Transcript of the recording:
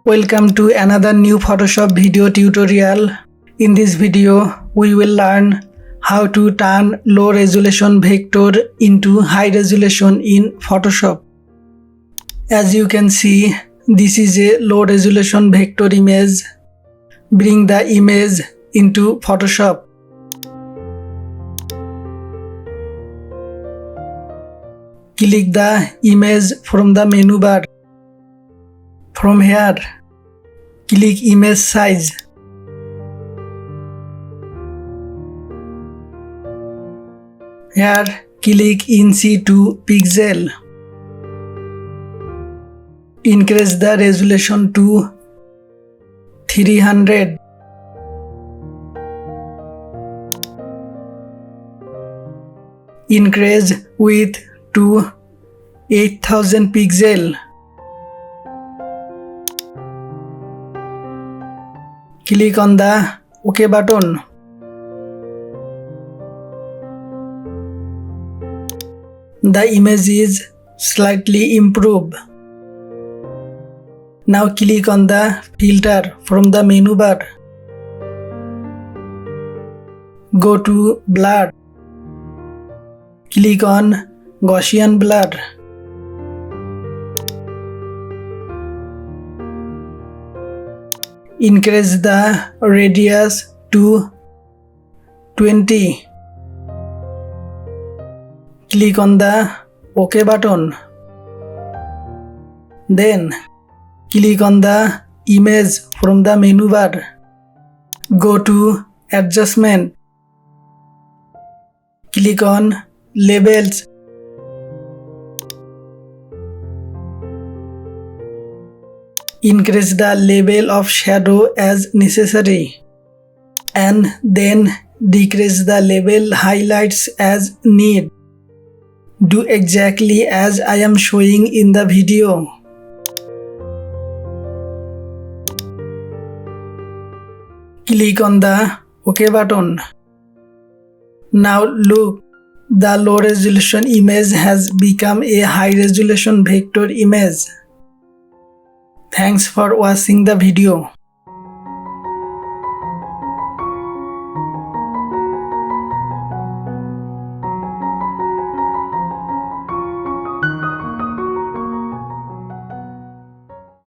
Welcome to another new Photoshop video tutorial. In this video, we will learn how to turn low resolution vector into high resolution in Photoshop. As you can see, this is a low resolution vector image. Bring the image into Photoshop. Click the image from the menu bar. From here, click image size. Here, click inch to pixel. Increase the resolution to 300. Increase width to 8000 pixel. Click on the OK button. The image is slightly improved. Now click on the filter from the menu bar. Go to blur. Click on Gaussian blur. Increase the radius to 20. Click on the OK button. Then click on the image from the menu bar. Go to Adjustment. Click on Labels. Increase the level of shadow as necessary, and then decrease the level highlights as need. Do exactly as I am showing in the video. Click on the OK button. Now look, the low resolution image has become a high resolution vector image. Thanks for watching the video.